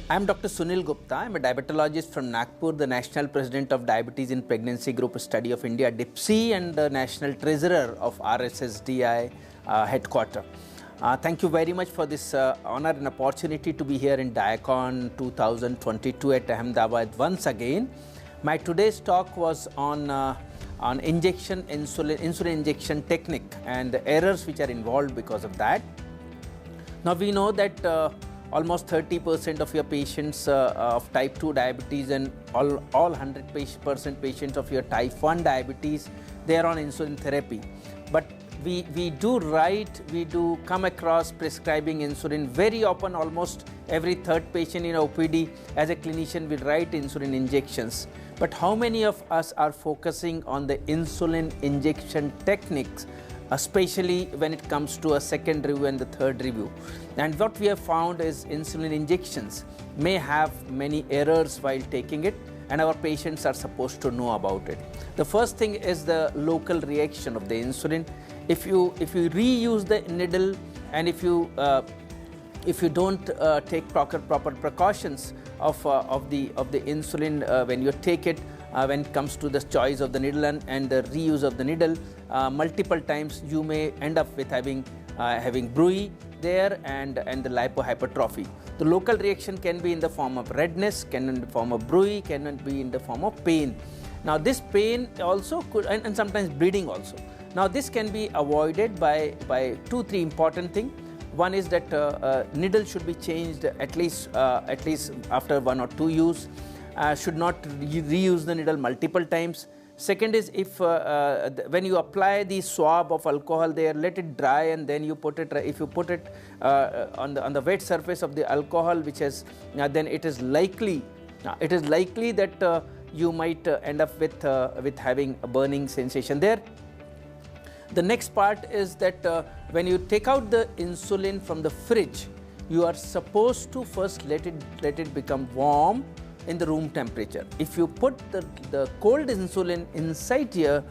I'm Dr. Sunil Gupta. I'm a diabetologist from Nagpur, the National President of Diabetes in Pregnancy Group Study of India, DIPSI, and the National Treasurer of RSSDI headquarter. Thank you very much for this honor and opportunity to be here in DIACONE 2022 at Ahmedabad once again. My today's talk was on insulin injection technique and the errors which are involved because of that. Now we know that almost 30% of your patients of type 2 diabetes and all 100% patients of your type 1 diabetes, they are on insulin therapy. But we do come across prescribing insulin very often. Almost every third patient in OPD, as a clinician, will write insulin injections. But how many of us are focusing on the insulin injection techniques, especially when it comes to a second review and the third review? And what we have found is insulin injections may have many errors while taking it, and our patients are supposed to know about it. The first thing is the local reaction of the insulin. If you reuse the needle, and if you don't take proper precautions of the insulin when you take it, when it comes to the choice of the needle and the reuse of the needle, multiple times you may end up with having bruit there and the lipohypertrophy. The local reaction can be in the form of redness, can be in the form of bruit, can be in the form of pain. Now this pain also could, and sometimes bleeding also. Now this can be avoided by 2-3 important things. One is that needle should be changed at least after 1 or 2 use. Should not reuse the needle multiple times. Second is, if when you apply the swab of alcohol there, let it dry, and then you put it. If you put it on the wet surface of the alcohol, which has then it is likely that you might end up with having a burning sensation there. The next part is that when you take out the insulin from the fridge, you are supposed to first let it become warm in the room temperature. If you put the cold insulin inside your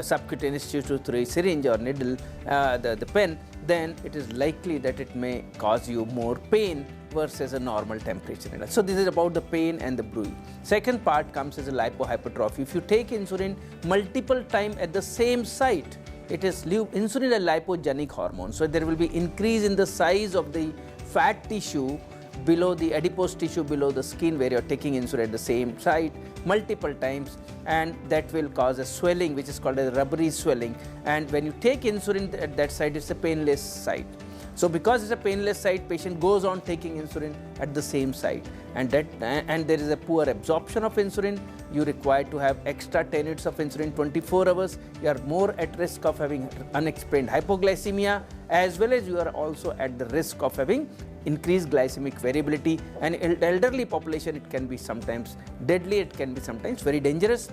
subcutaneous tissue through a syringe or needle, the pen, then it is likely that it may cause you more pain versus a normal temperature needle. So this is about the pain and the bruit. Second part comes as a lipohypertrophy. If you take insulin multiple times at the same site, it is insulin a lipogenic hormone. So there will be increase in the size of the fat tissue below the adipose tissue below the skin where you are taking insulin at the same site multiple times, and that will cause a swelling which is called a rubbery swelling. And when you take insulin at that site, it's a painless site. So because it's a painless site, patient goes on taking insulin at the same site, and there is a poor absorption of insulin. You require to have extra 10 units of insulin 24 hours. You are more at risk of having unexplained hypoglycemia, as well as you are also at the risk of having increased glycemic variability. And in elderly population, it can be sometimes deadly, it can be sometimes very dangerous.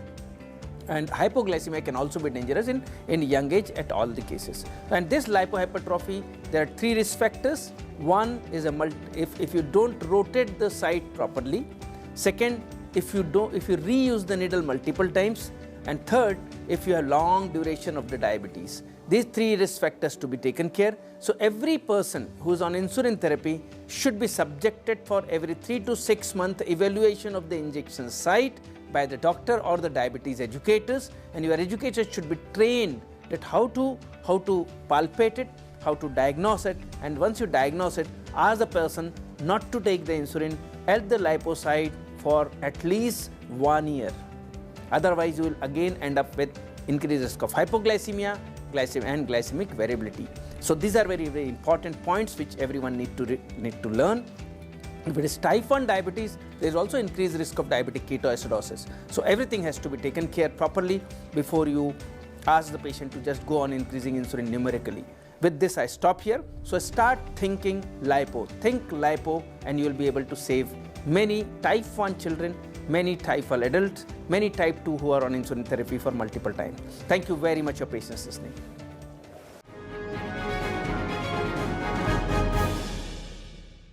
And hypoglycemia can also be dangerous in young age at all the cases. And this lipohypertrophy, there are 3 risk factors. One is if you don't rotate the site properly. Second, if you reuse the needle multiple times. And third, if you have long duration of the diabetes. These 3 risk factors to be taken care. So every person who is on insulin therapy should be subjected for every 3 to 6 month evaluation of the injection site by the doctor or the diabetes educators, and your educators should be trained that how to palpate it, how to diagnose it, and once you diagnose it, ask the person not to take the insulin at the lipo site for at least 1 year. Otherwise, you will again end up with increased risk of hypoglycemia, and glycemic variability. So these are very, very important points which everyone need to learn. If it is type 1 diabetes, there is also increased risk of diabetic ketoacidosis. So everything has to be taken care properly before you ask the patient to just go on increasing insulin numerically. With this, I stop here. So start thinking lipo. Think lipo, and you will be able to save many type 1 children, many type 1 adults, many type 2 who are on insulin therapy for multiple times. Thank you very much for your patience listening.